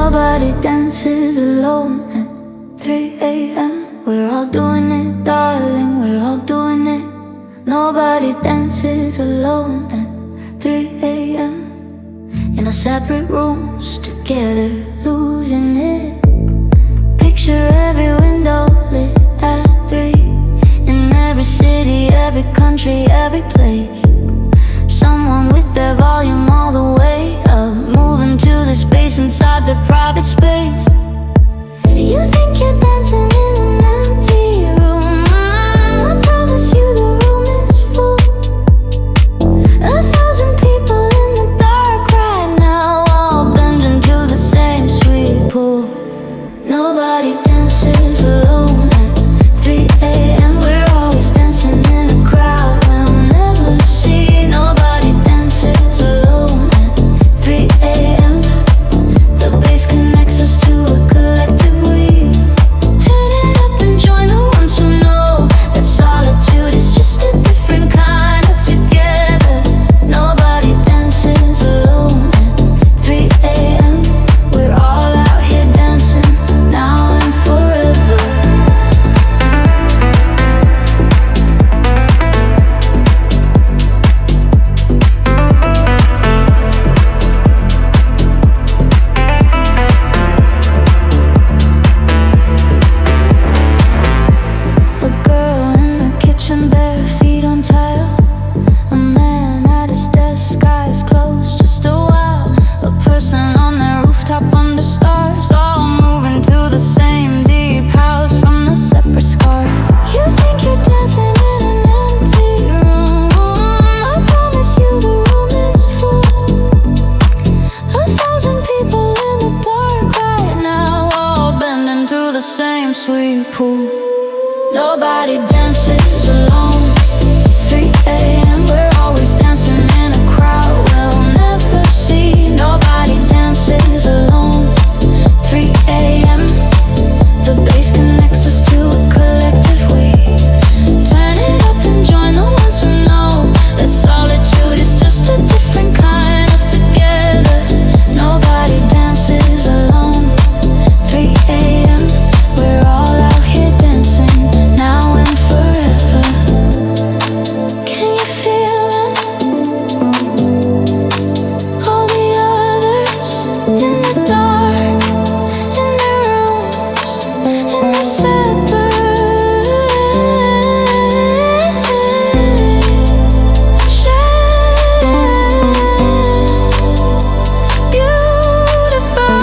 Nobody dances alone at 3 a.m. We're all doing it, darling, we're all doing it. Nobody dances alone at 3 a.m. In our separate rooms, together, losing it. Picture every window lit at 3. In every city, every country, every place. Someone with their volume all the way up, moving to the space inside their private space. You think you're dancing in an empty room. I promise you the room is full. 1,000 people in the dark right now, all bending to the same sweet pool. Nobody dances alone at 3 a.m. We're always dancing in a crowd we'll never see. Nobody dances alone at 3 a.m. The bass connects us to a collective we. Turn it up and join the ones who know that solitude is just a different kind of together. Nobody dances alone at 3 a.m. We're all out here dancing now and forever. A girl in the kitchen, bare feet on tile. A man at his desk, eyes closed just a while. A person on their rooftop under stars, all moving to the same deep house from the separate scars. You think you're dancing in an empty room. I promise you the room is full. 1,000 people in the dark right now, all bending to the same sweet pool. Nobody dances alone. 3 a.m. We're always dancing in a crowd we'll never see. Nobody dances alone. 3 a.m. The bass connects us to a collective we. Turn it up and join the ones who know that solitude is just a different kind of together. Nobody dances alone. 3 a.m. We're all out here dancing now and forever. Can you feel it? All the others in the dark, in their rooms, in their separate shades. Beautiful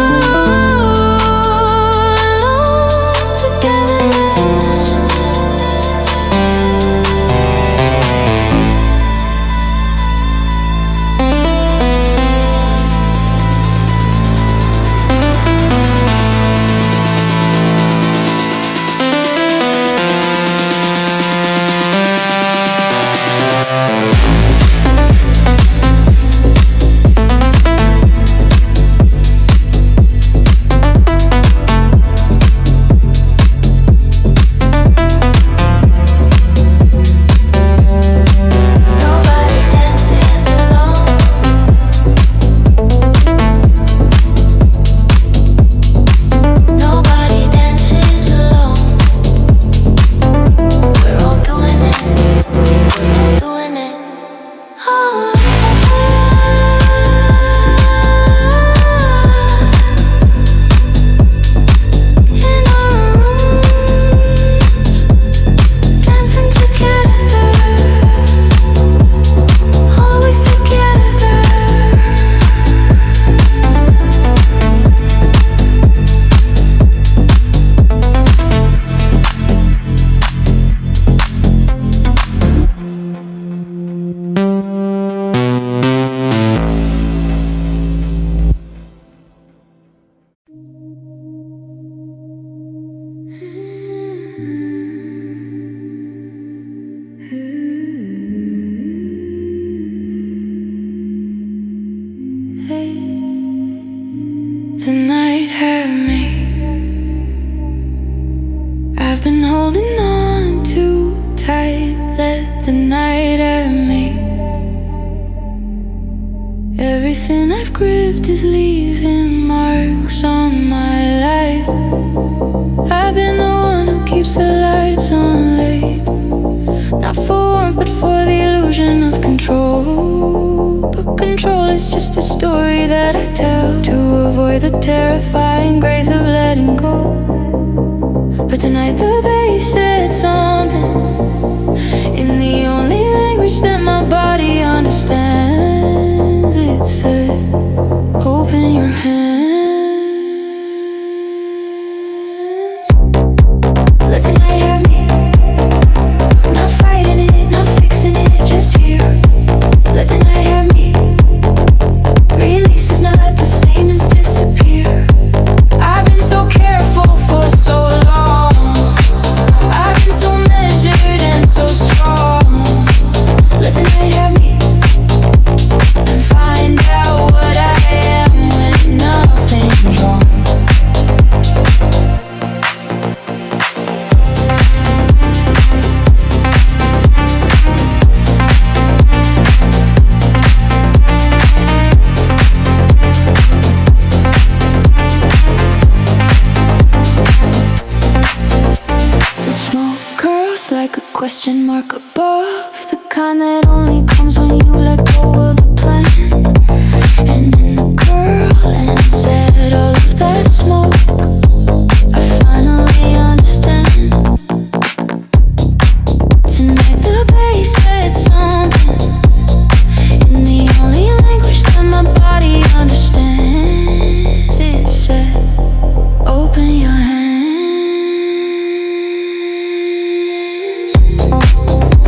togetherness. Nobody dances alone. Nobody dances alone. We're all doing it. We're all doing it. Oh. In our rooms, dancing together, always together. Hey, the night had me. I've been holding on too tight. Let the night have me. Everything I've gripped is leaving marks on that I tell to avoid the terrifying grace of letting go. But tonight the bass said something in the only language that my body understands. It said, open your hands. Let the night have me. Not fighting it, not fixing it, just here. Let the night have me. Release is not the same as disappear. I've been so careful for so long. I've been so measured and so strong. Let the night have me and find out what I am when nothing's wrong. Like a question mark above, the kind that only comes when you let go of the plan. And then the girl said all of that smoke, I finally understand. Tonight the bass said something in the only language that my body understands. It said, open your hands.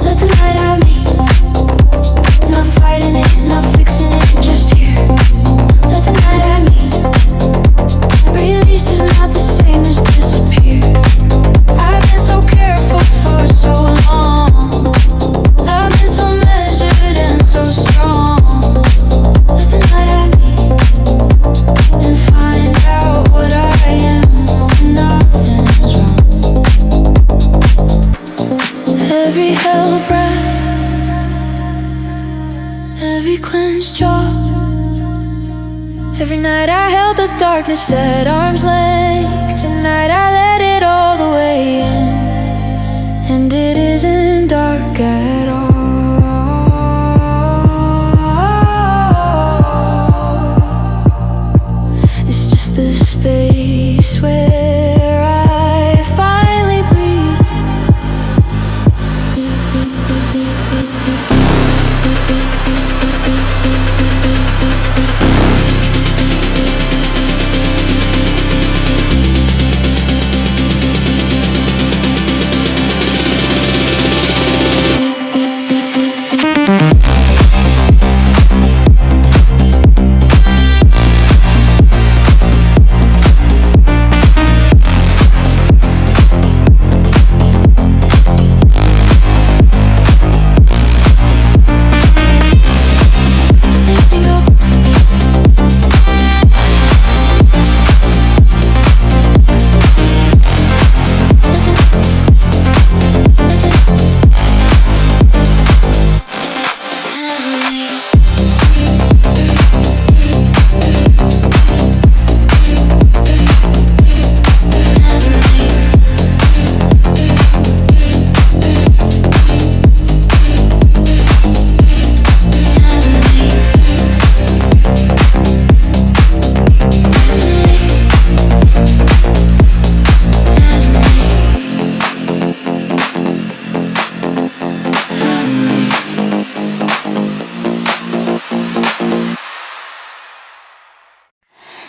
Let the night have me. Not fighting it, not fixing it, just here. Let the night have me. Release is not the same as disappear. I've been so careful for so long. I've been so measured and so strong. Let the night have me and find out what I am when nothing's wrong. Every held breath, every clenched jaw. Every night I held the darkness at arm's length. Tonight I let it all the way in, and it isn't dark at all. It's just the space where I finally breathe.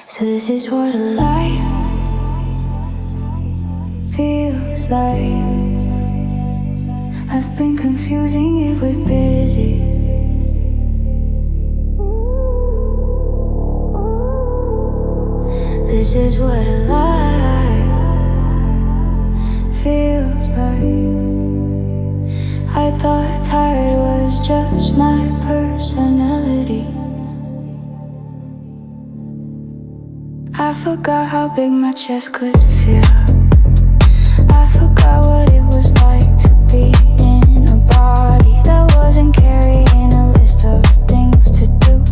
So this is what life feels like. I've been confusing it with busy. This is what life feels like. I thought tired was just my personality. I forgot how big my chest could feel. I forgot what it was like to be in a body that wasn't carrying a list of things to do.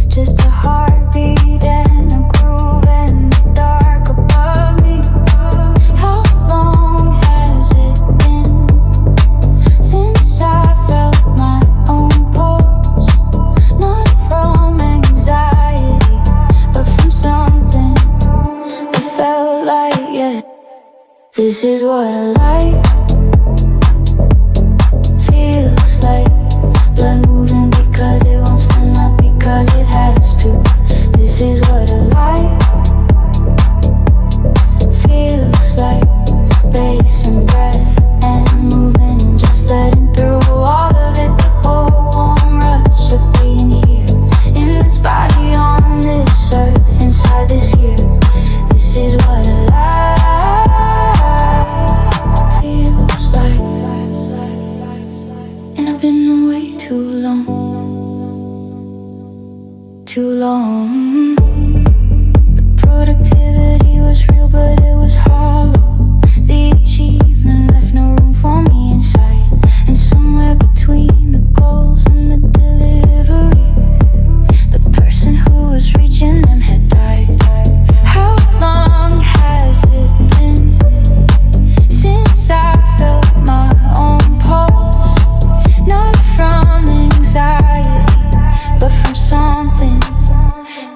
Just a heartbeat and a groove and the dark above me. How long has it been since I felt my own pulse? Not from anxiety. This is what a life feels like. Blood moving because it wants to, not because it has to. This is what a life feels like. Bass and breath and movement and just letting through all of it. The whole warm rush of being here in this body on this earth inside this year. This is what a life feels like. And I've been away too long, too long. The productivity was real, but it was hollow. The achievement left no room for me inside. And somewhere between the goals and the delivery, the person who was reaching them had died. How long has it been since I felt my own pulse? Not from anxiety, but from something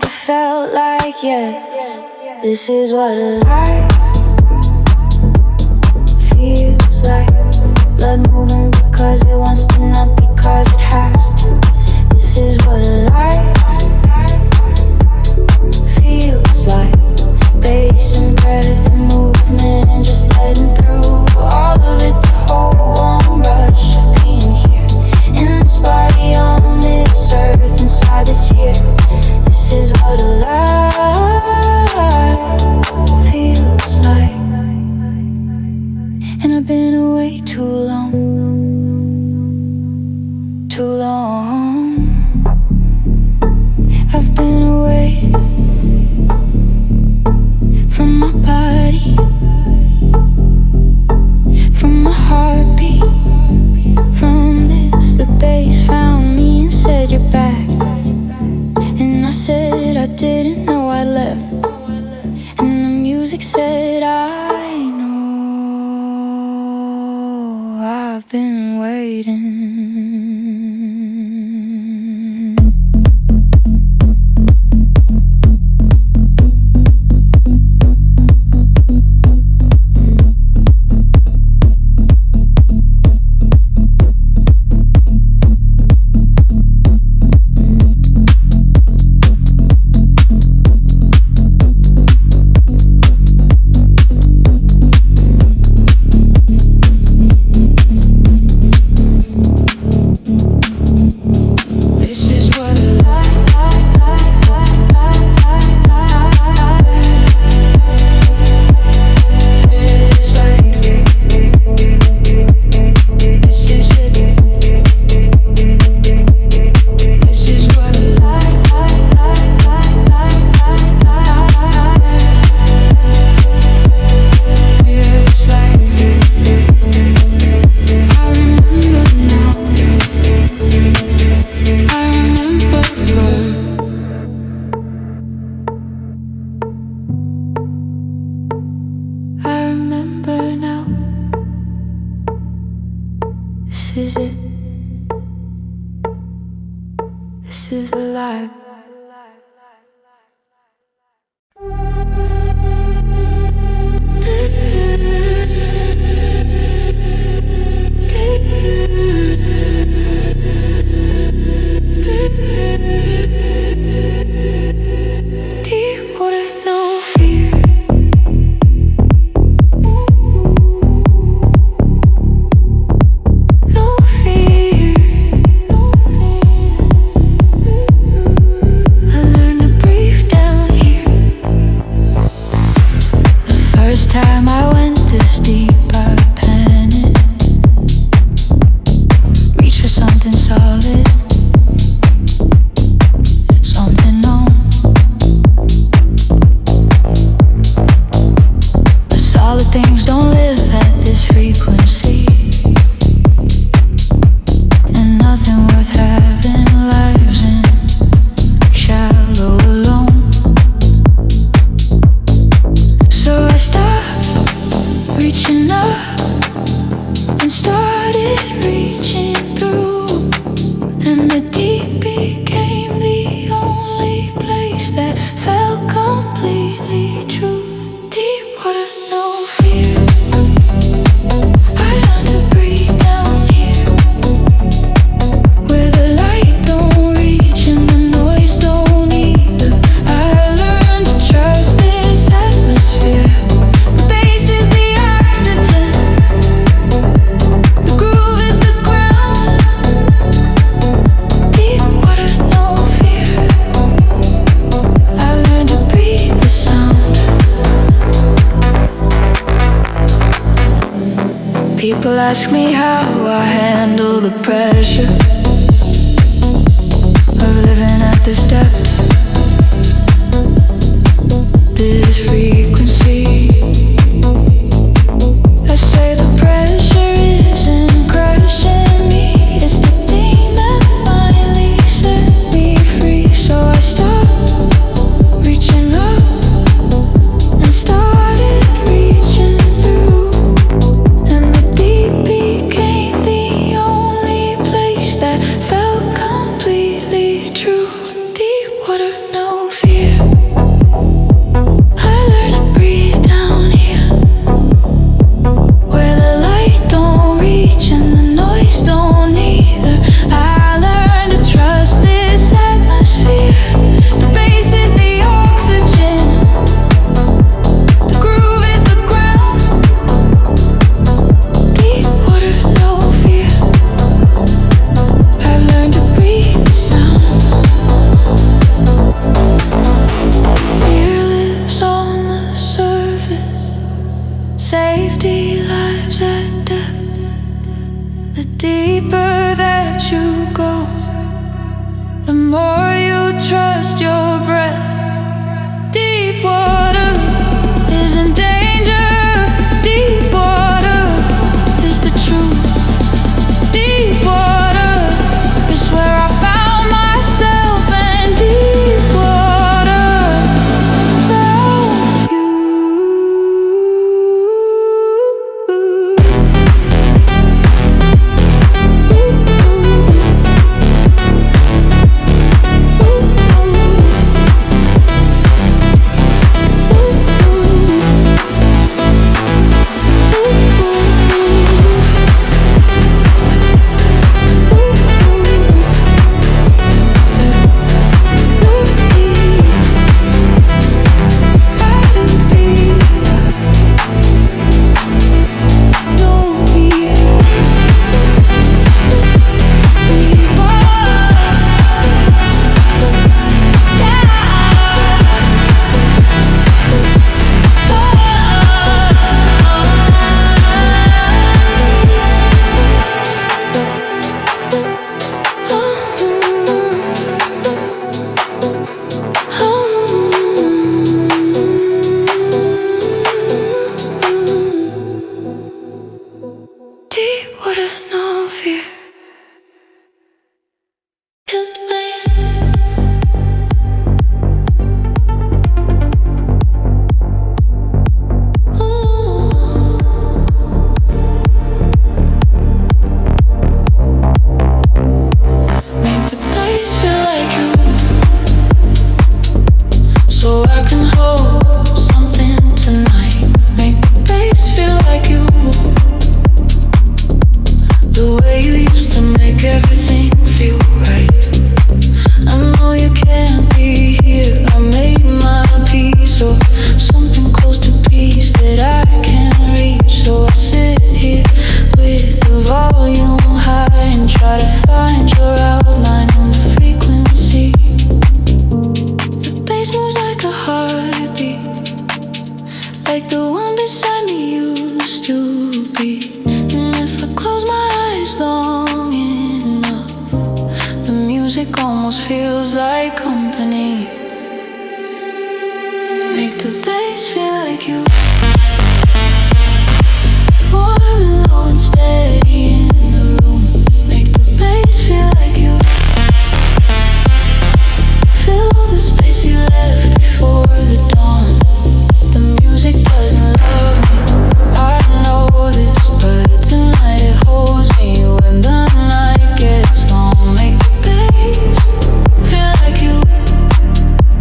that felt like yes. This is what a life feels like. Blood moving because it wants to, not because it has to. This is what a life feels like. Bass and breath and movement and just letting through all of it. The whole warm rush of being here in this body on this earth inside this year. This is what a life feels like. And I've been away too long, too long. I've been away from my body, from my heartbeat, from this. The bass found me and said you're back. And I said I didn't know I left. And the music said I know I've been waiting. This is it. This is alive. Deep water, no fear. No fear. I learned to breathe down here. The first time I went this deep, I panicked. Reached for something solid, something known. The solid things don't live at this frequency, and nothing worth having lives in shallow alone. So I stopped reaching up People ask me how I handle the pressure of living at this depth, this frequency. I say the pressure isn't crushing me, it's the thing that finally set me free. So I stopped reaching up and started reaching through, and the deep became the only place that felt completely true. Deep water, no fear. I learned to breathe down here, where the light don't reach and the noise don't either. I learned to trust this atmosphere. The bass is the oxygen, the groove is the ground. Deep water, no fear. I've learned to breathe the sound. Fear lives on the surface, safety lives at depth. The deeper that you go, the more you trust your breath. Deep water isn't danger. Deep water is the truth. Deep water is where I found myself, and deep water found you. Deep water, no fear. Make the place feel like you, so I can hold something tonight. Make the place feel like you, the way you used to make everything feel right. I know you can't be here, I made my peace, or something close to peace that I can't reach. So I sit here with the volume high and try to find your outline in the frequency. The bass moves like a heartbeat, like the one beside me used to be. And if I close my eyes long enough, the music almost feels like company. Make the bass feel like you, warm and low and steady in the room. Make the bass feel like you, fill the space you left before the dawn. The music doesn't love me, I know this, but tonight it holds me when the night gets long. Make the bass feel like you,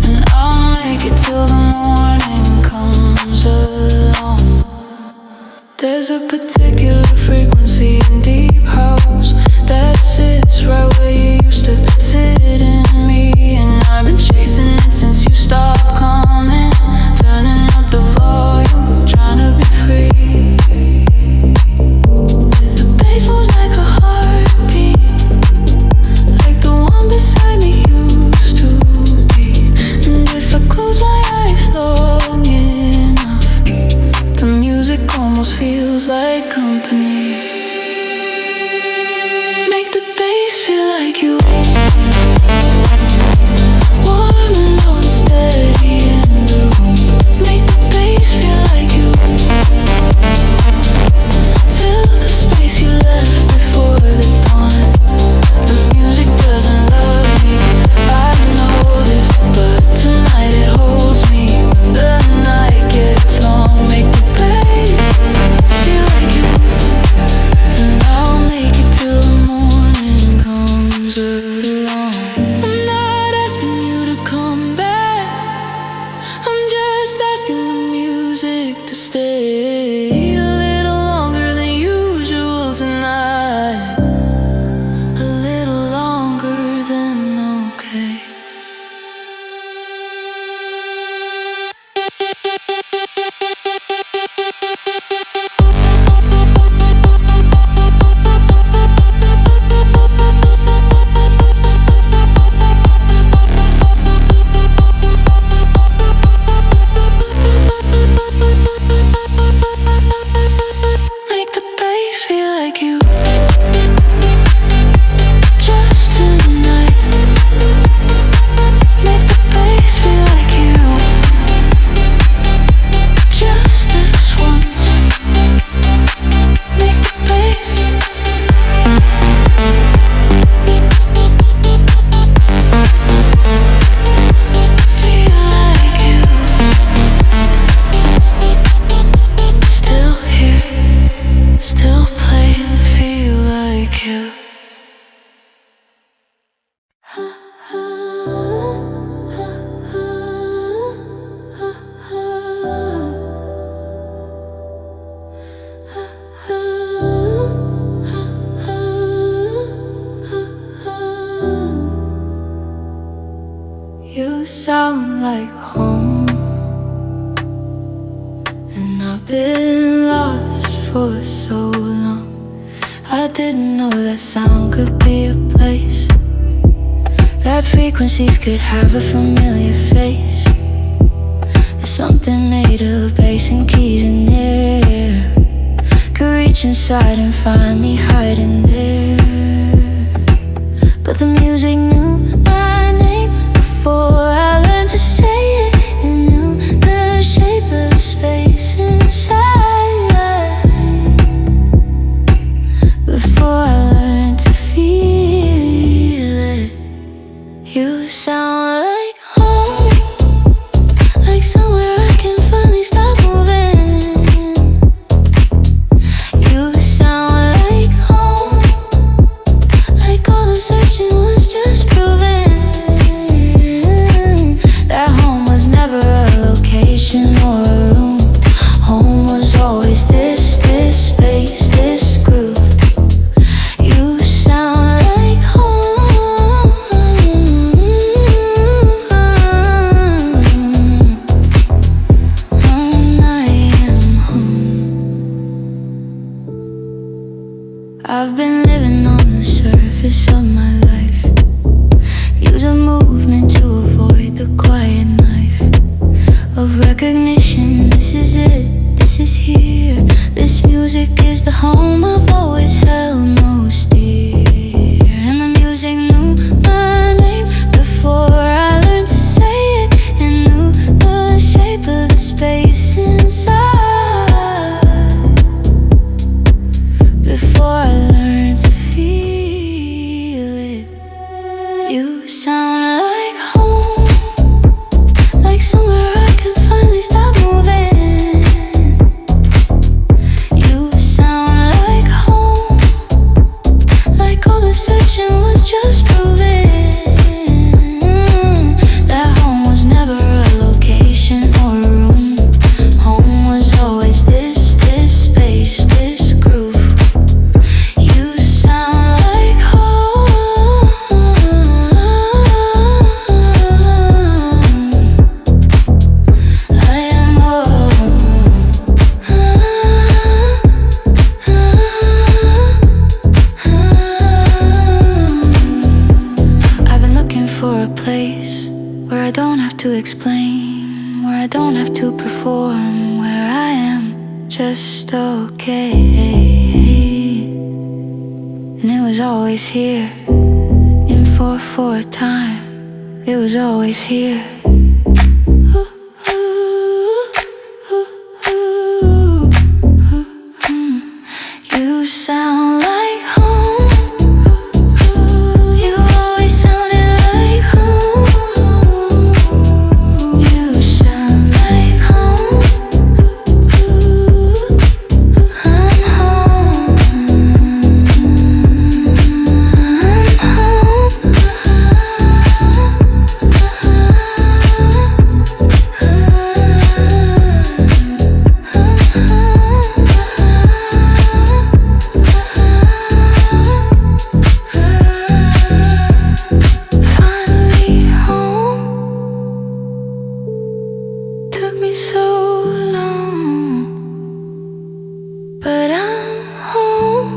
and I'll make it till the morning comes along. There's a particular frequency in deep house that sits right where you used to sit in me, and I've been chasing it since you stopped coming. Turning up the volume, trying to be free. The bass moves like a heartbeat, like the one beside me used to be. And if I close my eyes long enough, the music almost feels like company. sound like home. And I've been lost for so long. I didn't know that sound could be a place, that frequencies could have a familiar face. There's something made of bass and keys in the air, could reach inside and find me hiding there. But the music knew my name before I learned to say it. It knew the shape of the space inside. Before I learned to feel it. You sound like home, like somewhere I can finally stop moving. You sound like home, like all the searching was just proven that home was never a location or a room. Home was always this space, this groove. You sound like home. I am home. I've been living on the surface of my life, use a movement to avoid the quiet knife of recognition. This is it, this is here. This music is the home I've always held most dear. And the music knew my name before I learned to say it. It knew the shape of the space inside. Before I learned to feel it. You sound like home, like somewhere I can finally stop moving. You sound like home, like all the searching was just proven that home was never a location or a room. Home was always this space, this groove. You sound like home. I am home. I've been looking for a place where I don't have to explain, where I don't have to perform, where I am just okay. And it was always here, in 4/4 time. It was always here. Ooh, ooh, ooh, ooh, ooh. You sound like home. You always sounded like home. You sound like home. I'm home. Finally home. Took me so long, but I'm home.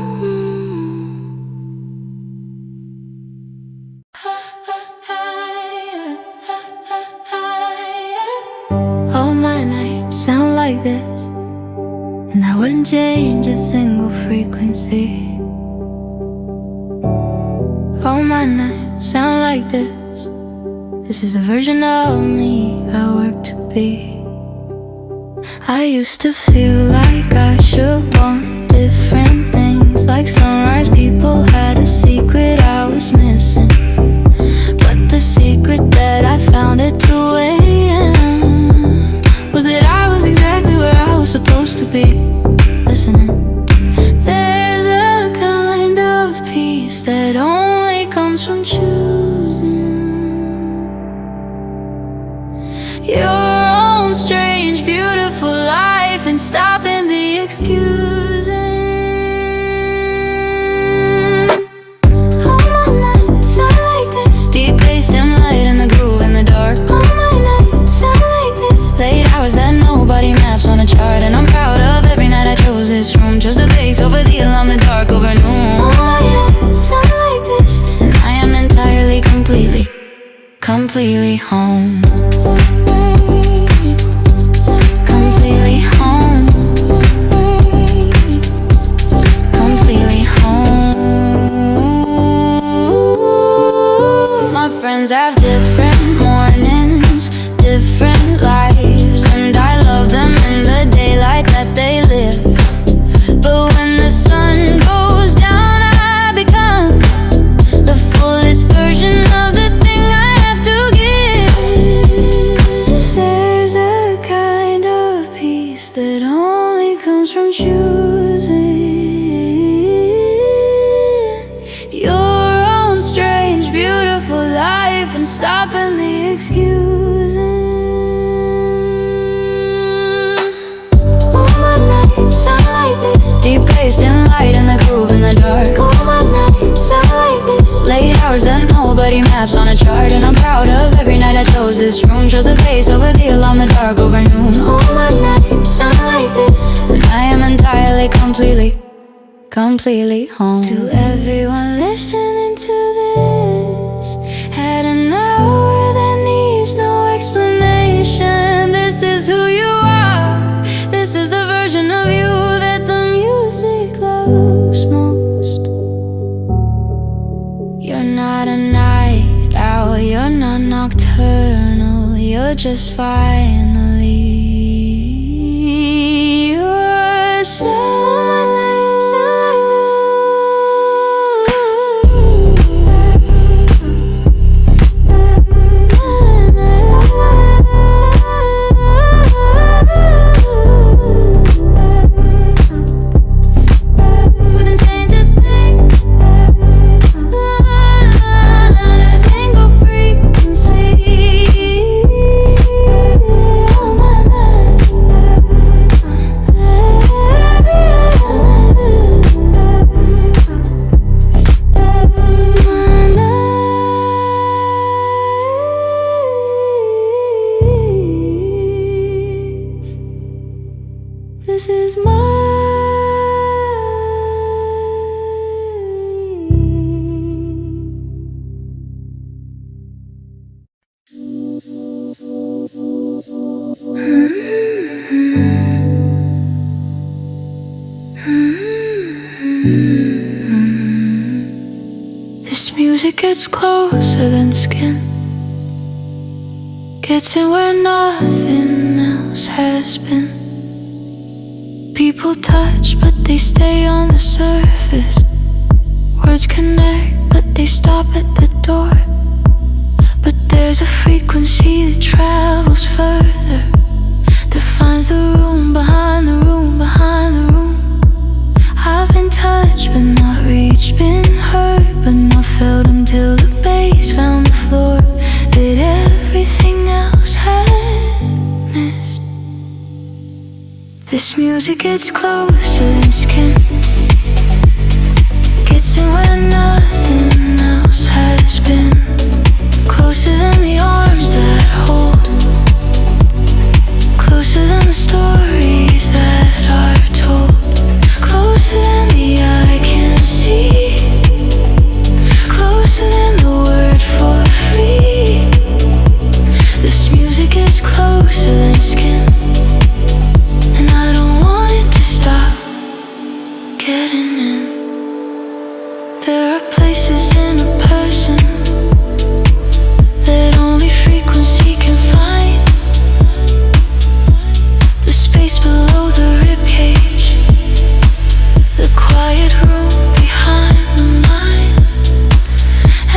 All my nights sound like this, and I wouldn't change a single frequency. All my nights sound like this. This is the version of me I work to be. I used to feel like I should want different things, like sunrise people had a secret I was missing. But the secret that I found at 2 a.m. was that I was exactly where I was supposed to be, listening. There's a kind of peace that only comes from choosing your own strange, beautiful life and stopping the excusing. All my nights are like this, deep bass, dim light, and the groove in the dark. All my completely home. Completely home. Completely home. My friends have different mornings, different lives, and I love them in the daylight that they live. But when the sun goes down, I become the fullest version of the thing I have to give. There's a kind of peace that only comes from choosing your own strange, beautiful life and stopping the excusing. All my nights sound like this, deep bass, dim light in the groove in the dark. All my nights sound like this, late hours that nobody maps on a chart. And I'm proud of every night I chose this room, chose the pace over the alarm, the dark over noon. All my nights sound like this, and I am entirely, completely home. To everyone listening to this, had an hour that needs no explanation. This is who you are, this is the version of you that the music loves most. You're not a night owl, you're not nocturnal, you're just finally yourself. This is mine. This music gets closer than skin, gets in where nothing else has been. People touch, but they stay on the surface. Words connect, but they stop at the door. But there's a frequency that travels further, that finds the room behind the room behind the room. I've been touched, but not reached, been hurt, but not felt until the bass found the floor that everything else had missed. This music gets closer than skin, gets in where nothing else has been. Closer than the arms that hold, closer than the stories that are told, closer than the eye can see, closer than the word for free. This music is closer than skin, and I don't want it to stop getting in. There are places in a person that only frequency can find. The space below the ribcage, the quiet room behind the mind.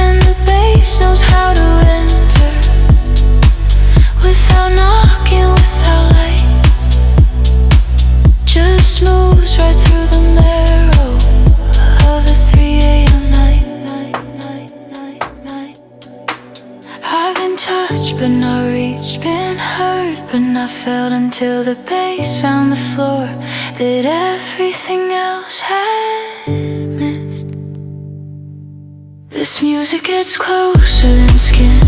And the bass knows how to enter, without knocking, without light. Just moves right through the marrow of a 3 a.m. night. I've been touched, but not reached, been hurt, but not felt until the bass found the floor that everything else had missed. This music gets closer than skin,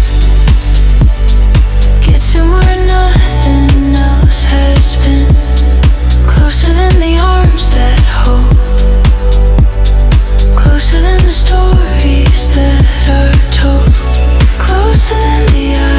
gets in where nothing else has been. Closer than the arms that hold, closer than the stories that are told, closer than the eyes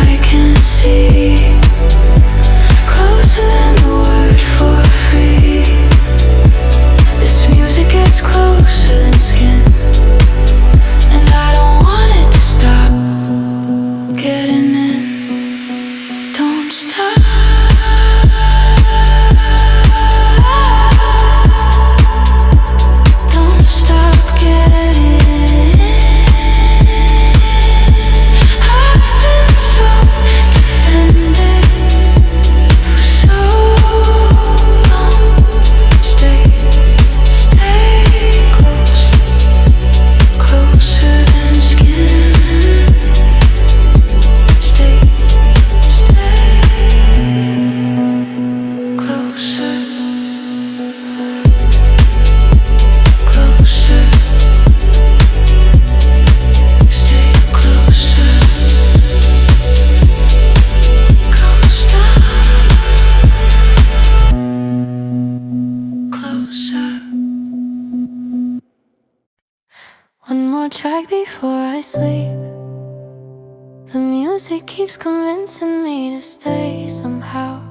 track before I sleep. The music keeps convincing me to stay somehow.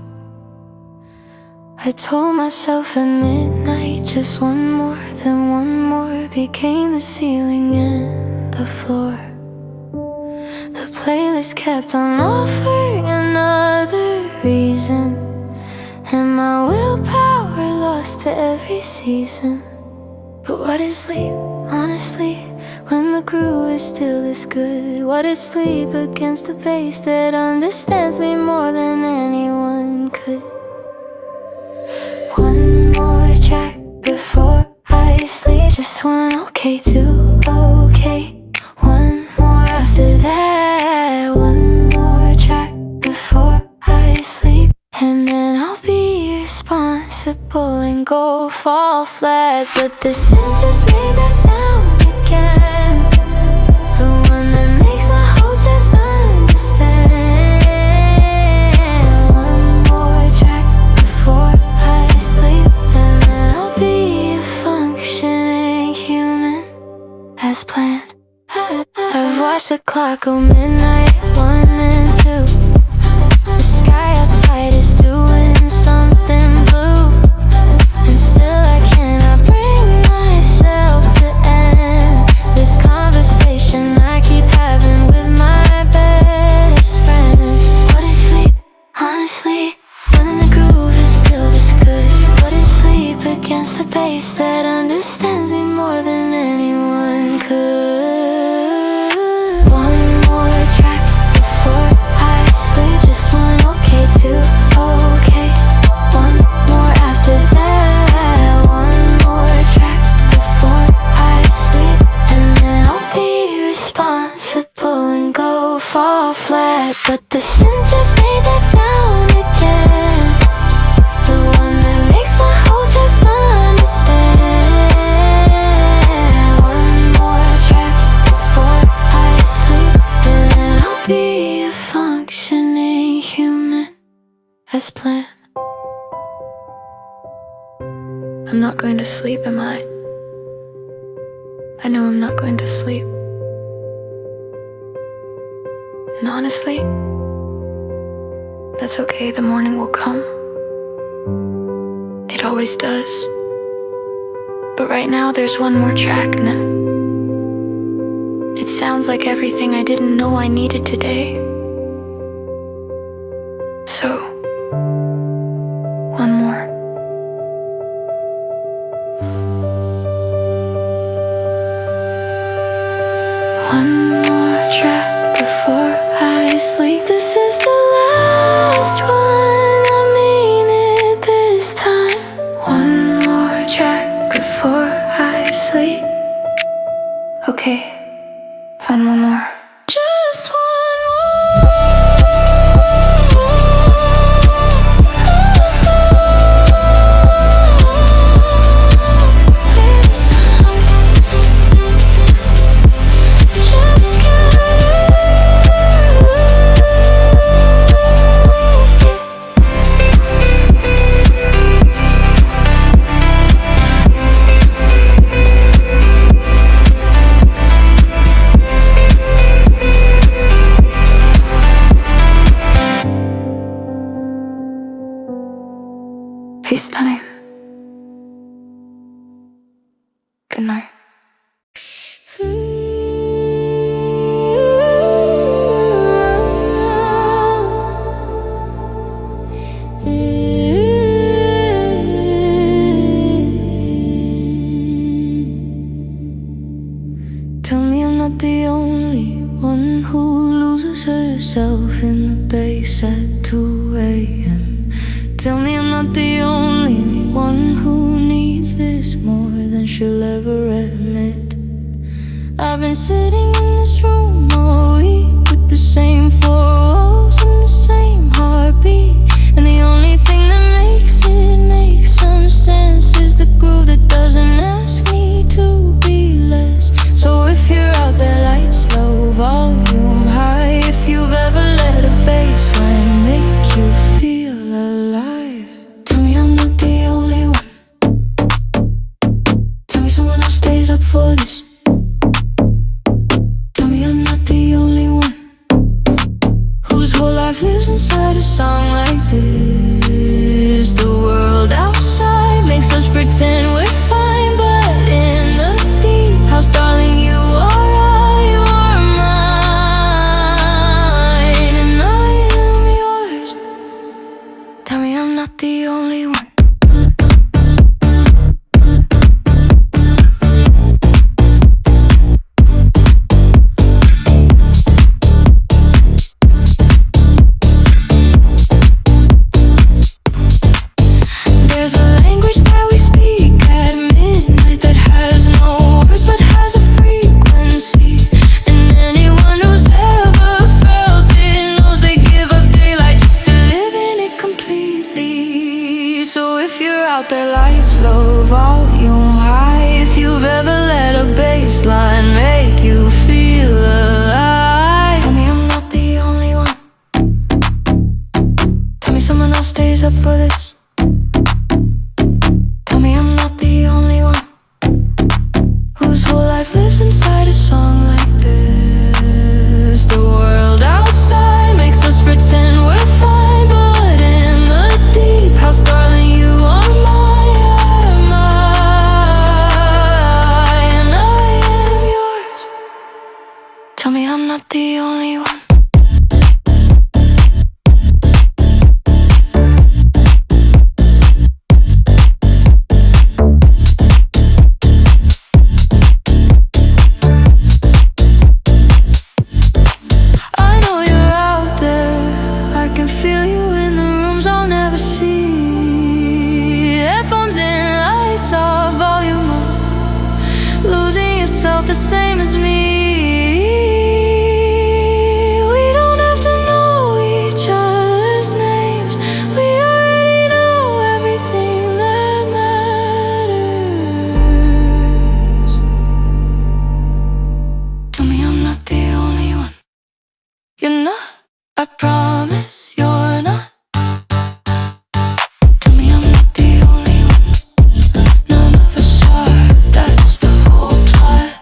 I told myself at midnight, just one more, then one more became the ceiling and the floor. The playlist kept on offering another reason, and my willpower lost to every season. But what is sleep, honestly, when the groove is still this good? What is sleep against the bass that understands me more than anyone could? One more track before I sleep. Just one, okay, two, okay. One more after that. One more track before I sleep, and then I'll be responsible and go fall flat. But the sin just made that sound again, the one that makes my whole chest understand. One more track before I sleep, and then I'll be a functioning human as planned. I've watched the clock go midnight, 1 and 2. The sky outside is doing something blue, and still I cannot bring myself to end this conversation I keep having with my best friend. What is sleep, honestly, when the groove is still this good? What is sleep against the bass that understands me more than anyone could? One more track before I sleep. Just one, okay, two, okay. One more after that. One more track before I sleep, and then I'll be responsible and go fall flat. But the sin just made that sound again, the one that makes my whole chest understand. One more track before I sleep, and then I'll be a functioning human as planned. I'm not going to sleep, am I? I know I'm not going to sleep. And honestly, that's okay, the morning will come. It always does. But right now there's one more track now. It sounds like everything I didn't know I needed today. So, one more. One more track before I sleep. This is the last one, I mean it this time. One more track before I sleep. Okay, find one more. Just one more. Hey, stunning. Good night. Tell me I'm not the only one who loses herself in the bass at 2 a.m. Tell me I'm not the only one who needs this more than she'll ever admit. I've been sitting in this room all week with the same 4 walls and the same heartbeat, and the only thing that makes it make some sense is the groove that doesn't ask me to be less. So if you're out there, lights low, volume high, if you've ever let a bass line make you feel alive, tell me I'm not the only one. Tell me someone else stays up for this. So if you're out there, lights low, volume high. If you've ever let a bass line make you feel alive, tell me I'm not the only one. Tell me someone else stays up for this. Tell me I'm not the only one whose whole life lives inside a song like this. The world outside makes us pretend we're fine, but in the deep house, darling, you are mine, and I am yours. Tell me I'm not the only one. The same as me. We don't have to know each other's names. We already know everything that matters. Tell me I'm not the only one. You're not, I promise you're not. Tell me I'm not the only one. None of us are, that's the whole plot.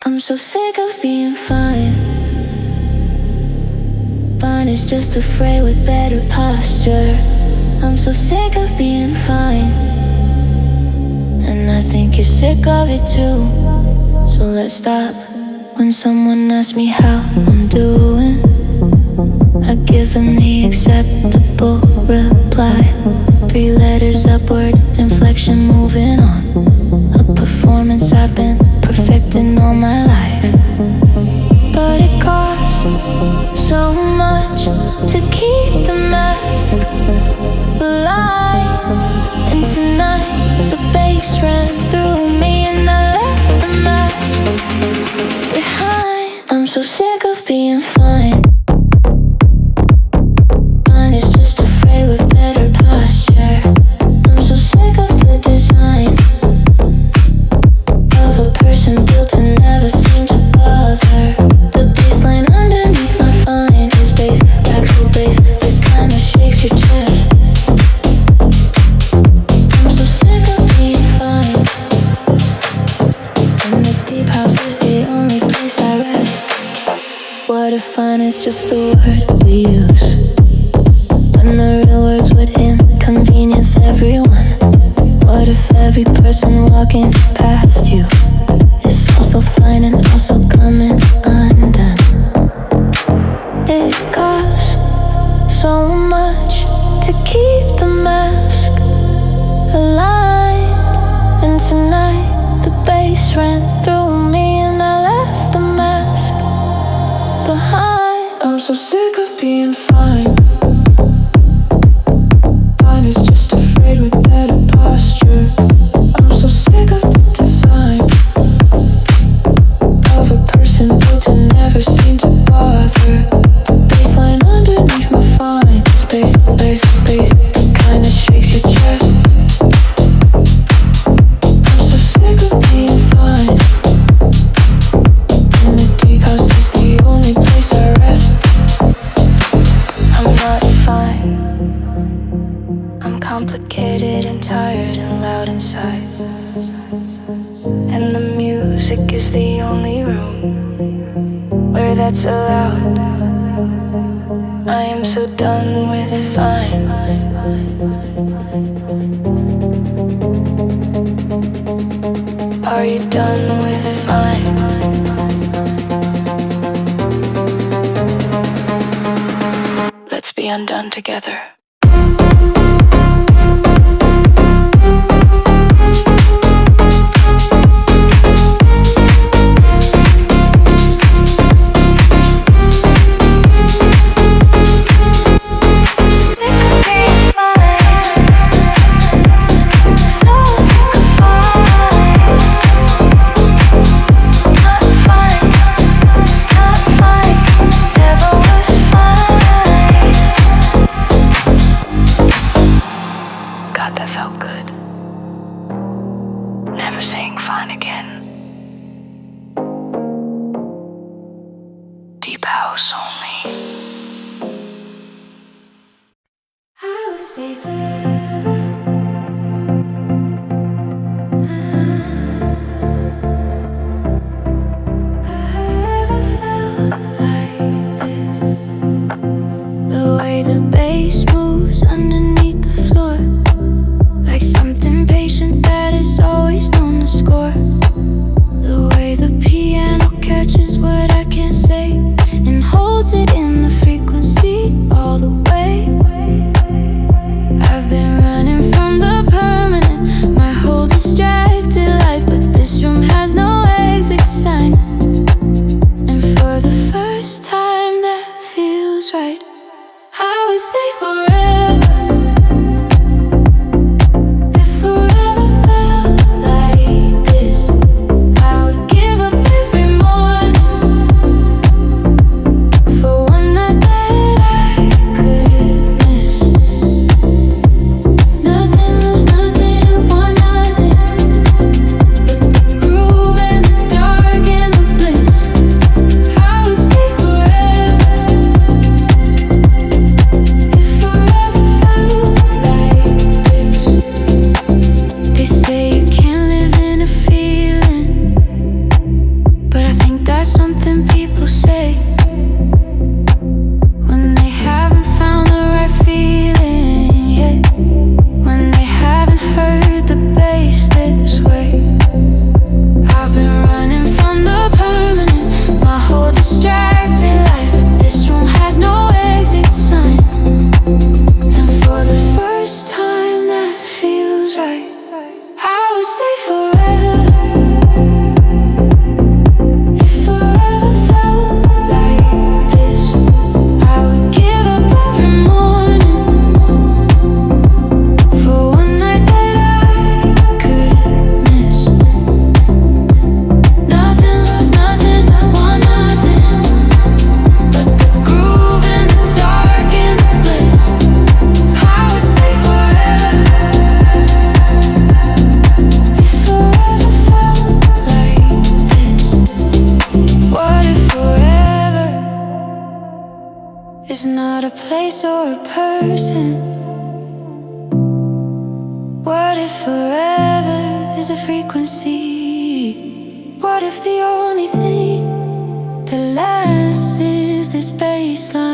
I'm so sick of being fine. Fine is just a fray with better posture. I'm so sick of being fine, and I think you're sick of it too. So let's stop. When someone asks me how I'm doing, I give them the acceptable reply. 3 letters upward, inflection, moving on. A performance I've been perfecting all my life. But it costs so much to keep the mask alive. And tonight the bass ran through me and I left the mask behind. I'm so sick of being fine. Fine is just a fray with better posture. I'm so sick of the design of a person built to never seem to bother. The bassline underneath my fine is bass, actual bass, the kind that shakes your chest. I'm so sick of being fine, and the deep house is the only place I rest. What if fine is just the word we use, when the real words would inconvenience everyone? What if every person walking past you is also fine and also coming undone? It costs so much to keep the mask aligned. And tonight the bass ran through me and I left the mask behind. I'm so sick of being fine. Fine is just afraid with better posture. I'm so sick of the design of a person built to never seem to bother. The bassline underneath my fine is bass, bass, bass, the kind that shakes your chest. I'm so sick of being fine, and the deep house is the only place I rest. I'm not fine. I'm complicated and tired and loud inside, and the music is the only room where that's allowed. I am so done with fine. Are you done with fine? Let's be undone together. house only. I would stay forever. I ever felt like this? The way the bass moves underneath the floor, like something patient that is always known the score. The way the piano catches what I can't say and holds it in the frequency all the way. I've been running from the permanent my whole distracted life, but this room has no exit sign. And for the first time that feels right, I would stay forever. If forever felt like this, I would give up every morning for one night that I could miss. Nothing lose nothing, want nothing but the groove and the dark and the bliss. I would stay forever. If forever felt like this. They say you can't live in a feeling, but I think that's something people say when they haven't found the right feeling yet, when they haven't heard the bass this way. I've been running from the permanent my whole distracted life, but this room has no exit sign. And for the first time that feels right, I would stay forever. If forever felt like this, I would give up every morning for one night that I could miss. Nothing lose nothing, want nothing but the groove and the dark and the bliss. I would stay forever. If forever felt like this. What if forever is not a place or a person? What if forever is a frequency? What if the only thing that lasts is this baseline?